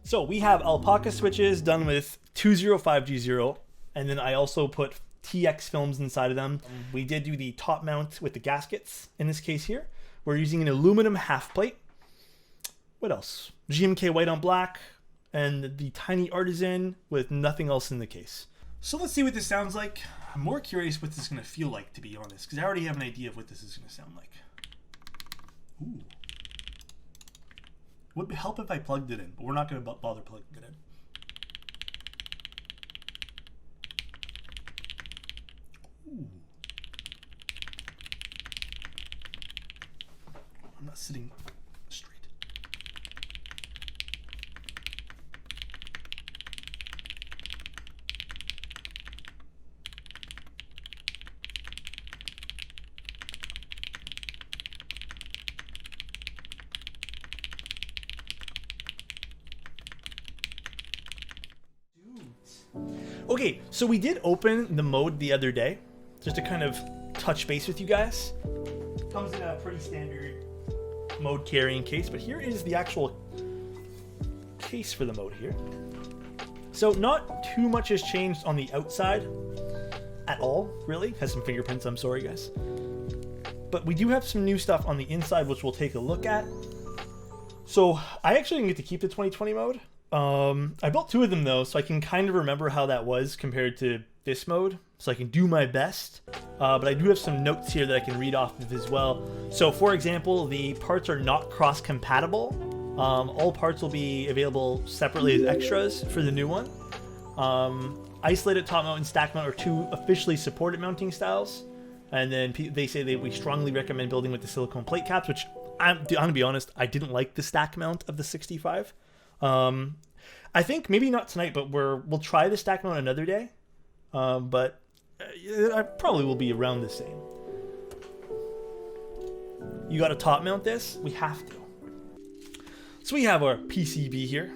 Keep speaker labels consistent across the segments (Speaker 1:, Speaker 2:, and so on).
Speaker 1: So we have Alpaca switches done with 205G0, and then I also put TX films inside of them. We did do the top mount with the gaskets in this case here. We're using an aluminum half plate. What else? GMK white on black, and the tiny artisan with nothing else in the case. So let's see what this sounds like. I'm more curious what this is going to feel like, to be honest, because I already have an idea of what this is going to sound like. Ooh. Would help if I plugged it in, but we're not going to bother plugging it in. Ooh. I'm not sitting straight. Okay, so we did open the mode the other day, just to kind of touch base with you guys. Comes in a pretty standard mode carrying case, but here is the actual case for the mode here. So not too much has changed on the outside at all, really. Has some fingerprints, I'm sorry guys. But we do have some new stuff on the inside, which we'll take a look at. So I actually didn't get to keep the 2020 mode. I built two of them though, so I can kind of remember how that was compared to this mode, so I can do my best. But I do have some notes here that I can read off of as well. So for example, the parts are not cross-compatible. All parts will be available separately as extras for the new one. Isolated top mount and stack mount are two officially supported mounting styles. And then they say we strongly recommend building with the silicone plate caps, which I'm gonna be honest, I didn't like the stack mount of the 65. I think maybe not tonight, but we'll try the stack mount another day. But I probably will be around the same. You got to top mount this? We have to. So we have our PCB here.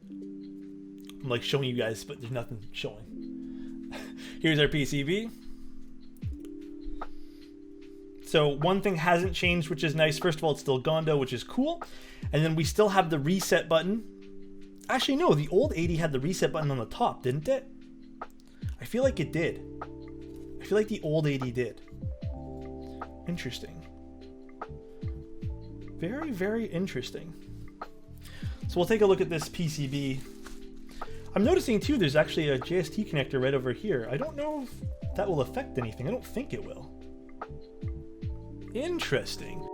Speaker 1: I'm like showing you guys, but there's nothing showing. Here's our PCB. So one thing hasn't changed, which is nice. First of all, it's still Gondo, which is cool. And then we still have the reset button. Actually, no, the old 80 had the reset button on the top, didn't it? I feel like it did. I feel like the old 80 did. Interesting. Very, very interesting. So we'll take a look at this PCB. I'm noticing too, there's actually a JST connector right over here. I don't know if that will affect anything. I don't think it will. Interesting.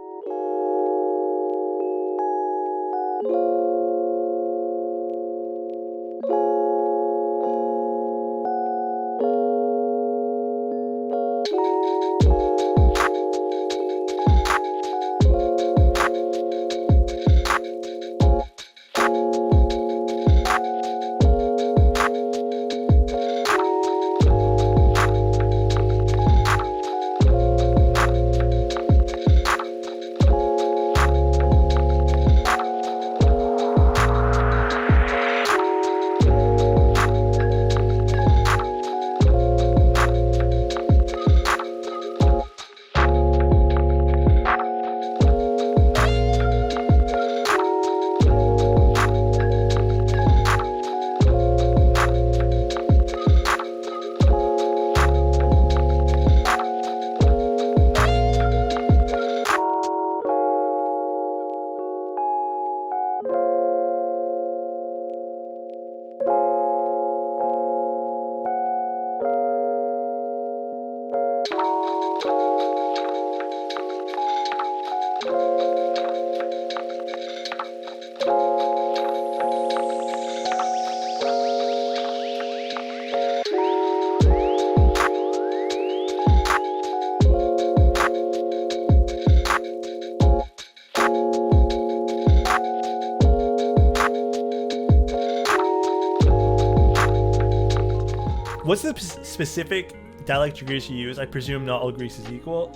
Speaker 1: What's the specific dielectric grease you use? I presume not all grease is equal.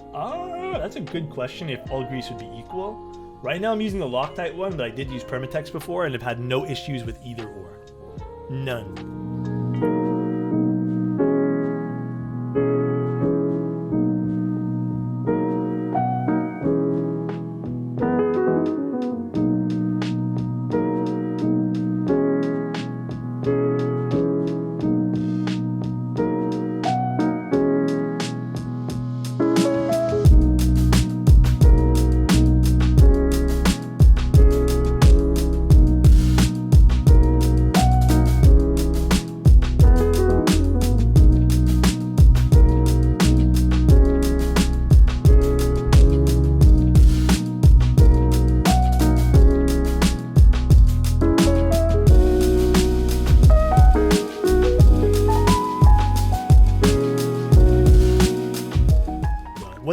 Speaker 1: That's a good question if all grease would be equal. Right now I'm using the Loctite one, but I did use Permatex before and have had no issues with either or. None.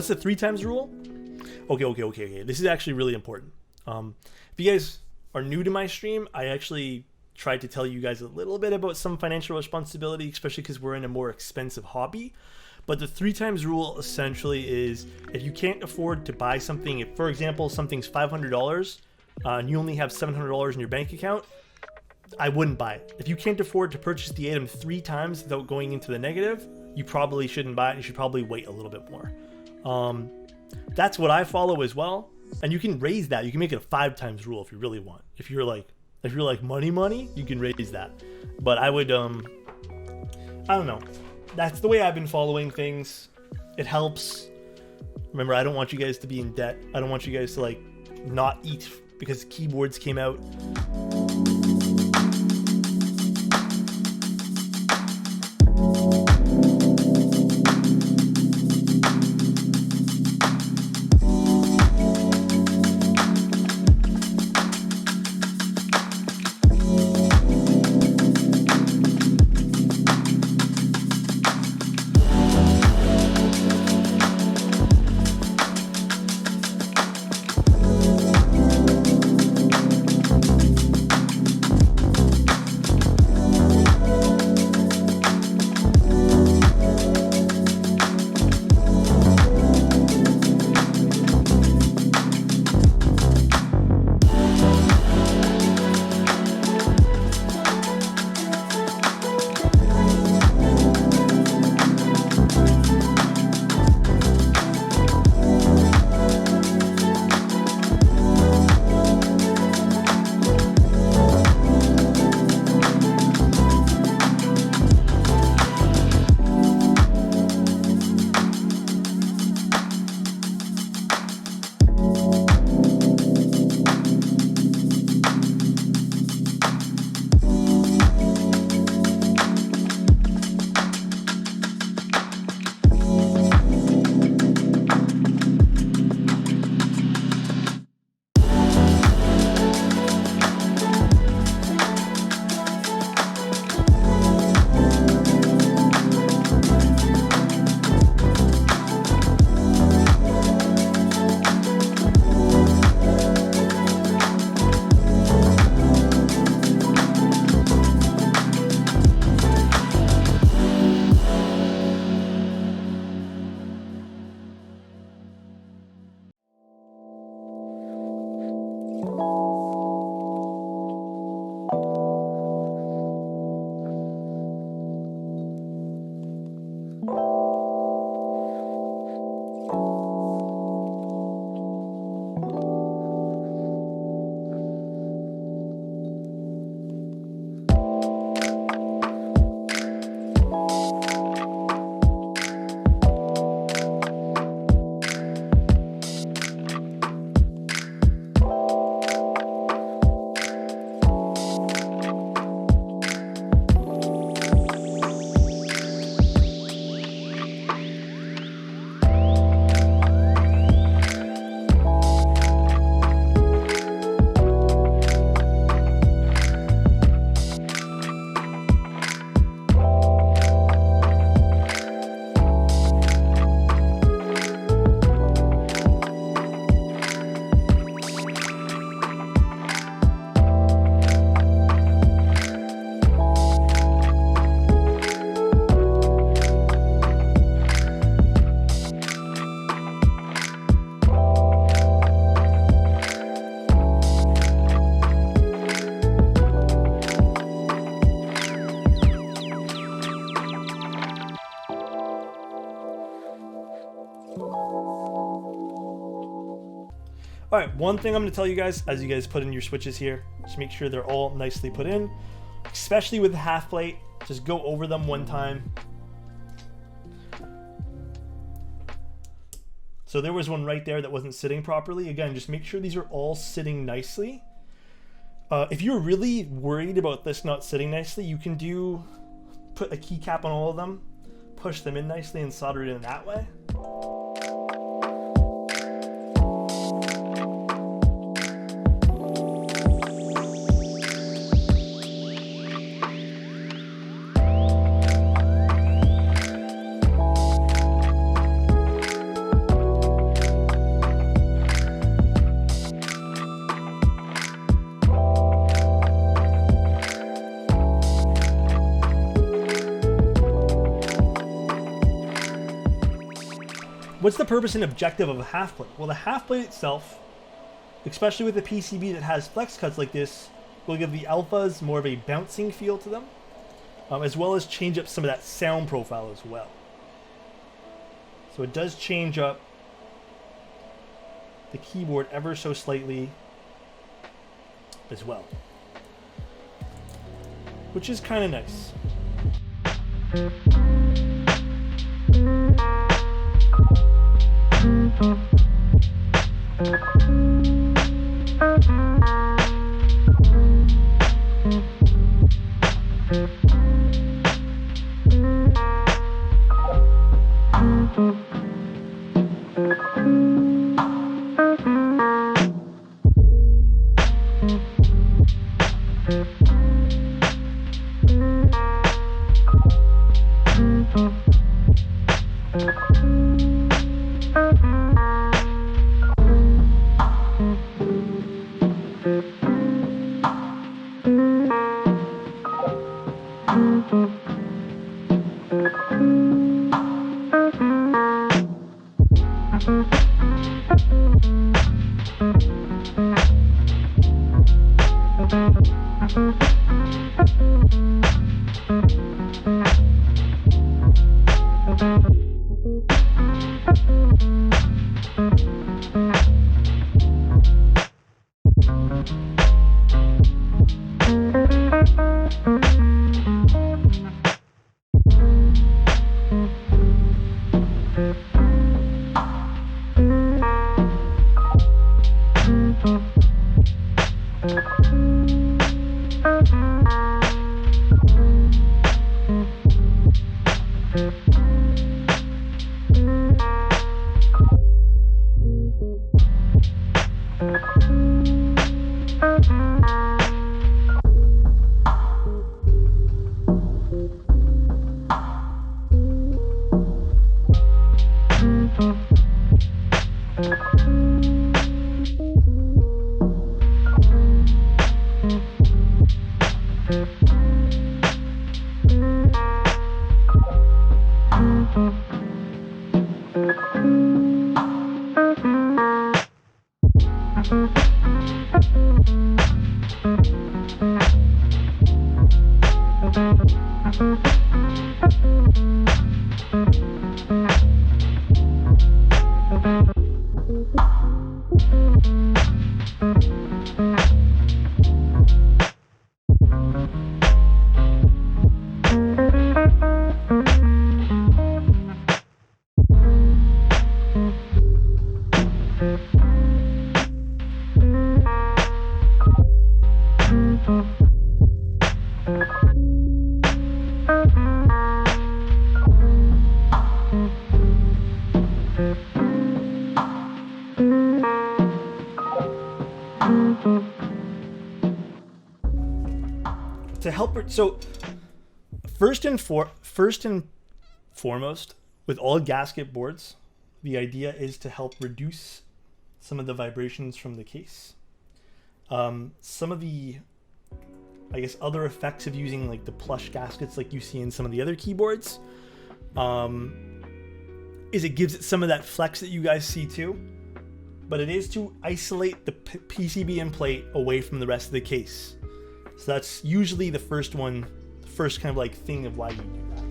Speaker 1: what's the 3 times rule? Okay. This is actually really important. If you guys are new to my stream, I actually tried to tell you guys a little bit about some financial responsibility, especially because we're in a more expensive hobby. But the 3 times rule essentially is if you can't afford to buy something, if for example something's $500 and you only have $700 in your bank account, I wouldn't buy it. If you can't afford to purchase the item 3 times without going into the negative, you probably shouldn't buy it. You should probably wait a little bit more. That's what I follow as well. And you can raise that. You can make it a 5 times rule if you really want. If you're like money, you can raise that. But I would, I don't know. That's the way I've been following things. It helps. Remember, I don't want you guys to be in debt. I don't want you guys to like not eat because keyboards came out. All right, one thing I'm gonna tell you guys as you guys put in your switches here, just make sure they're all nicely put in, especially with the half plate. Just go over them one time. So there was one right there that wasn't sitting properly. Again, just make sure these are all sitting nicely. If you're really worried about this not sitting nicely, you can put a keycap on all of them, push them in nicely and solder it in that way. what's the purpose and objective of a half plate? Well, the half plate itself, especially with a PCB that has flex cuts like this, will give the alphas more of a bouncing feel to them, as well as change up some of that sound profile as well. So it does change up the keyboard ever so slightly as well, which is kind of nice. To help her, so first and foremost, with all gasket boards, the idea is to help reduce some of the vibrations from the case. Some of the, I guess, other effects of using like the plush gaskets like you see in some of the other keyboards, is it gives it some of that flex that you guys see too, but it is to isolate the PCB and plate away from the rest of the case. So that's usually the first one, the first kind of like thing of why you do that.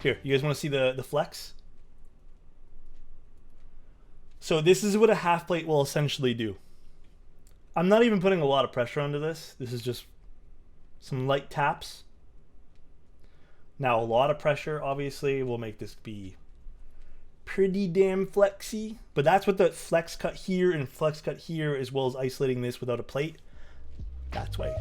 Speaker 1: Here, you guys want to see the flex? So this is what a half plate will essentially do. I'm not even putting a lot of pressure onto this. This is just some light taps. Now a lot of pressure obviously will make this be pretty damn flexy, but that's what the flex cut here and flex cut here, as well as isolating this without a plate, that way.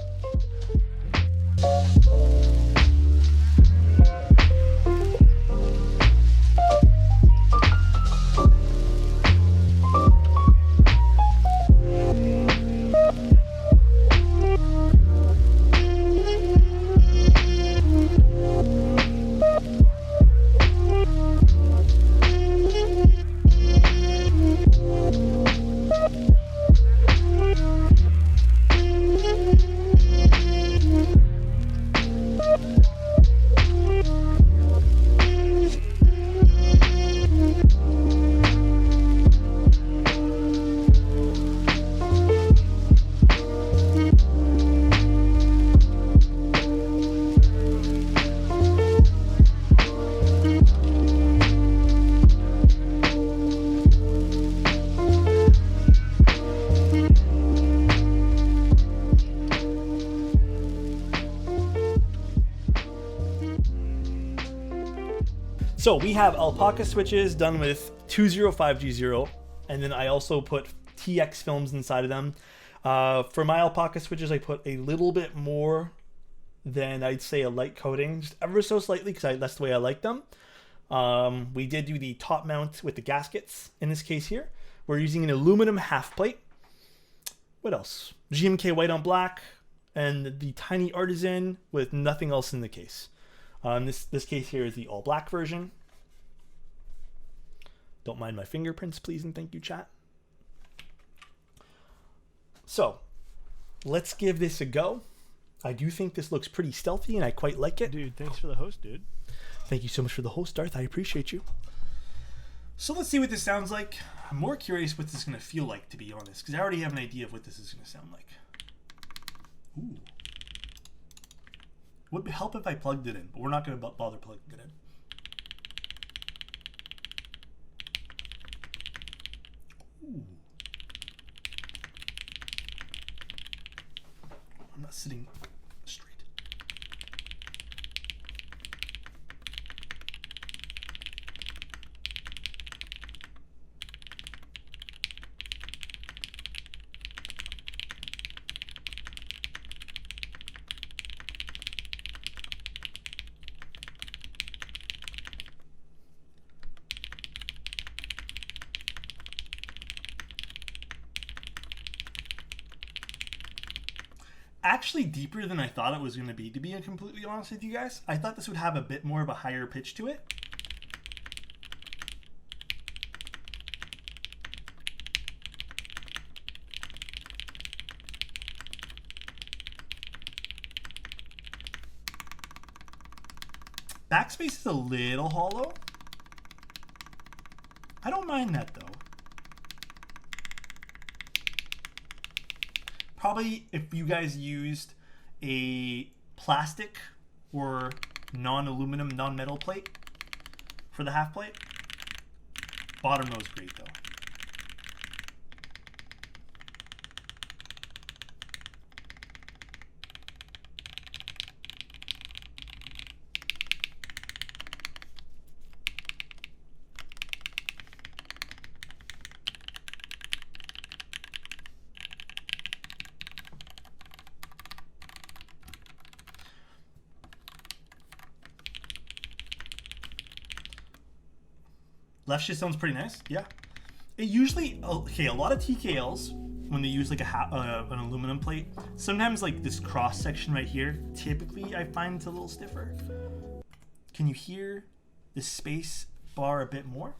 Speaker 1: So we have Alpaca switches done with 205G0, and then I also put TX films inside of them. For my Alpaca switches, I put a little bit more than I'd say a light coating, just ever so slightly, because that's the way I like them. We did do the top mount with the gaskets in this case here. We're using an aluminum half plate. What else? GMK white on black, and the tiny artisan with nothing else in the case. This case here is the all black version. Don't mind my fingerprints, please, and thank you, chat. So let's give this a go. I do think this looks pretty stealthy, and I quite like it.
Speaker 2: Dude, thanks for the host, dude.
Speaker 1: Thank you so much for the host, Darth. I appreciate you. So let's see what this sounds like. I'm more curious what this is going to feel like, to be honest, because I already have an idea of what this is going to sound like. Ooh. Would help if I plugged it in, but we're not going to bother plugging it in. Ooh. I'm not sitting straight. Actually deeper than I thought it was going to be completely honest with you guys. I thought this would have a bit more of a higher pitch to it. Backspace is a little hollow. I don't mind that though. Probably if you guys used a plastic or non-aluminum, non-metal plate for the half plate. Bottom row is great though. Left shift sounds pretty nice, yeah. It usually, okay, a lot of TKLs, when they use like an aluminum plate, sometimes like this cross section right here, typically I find it's a little stiffer. Can you hear the space bar a bit more?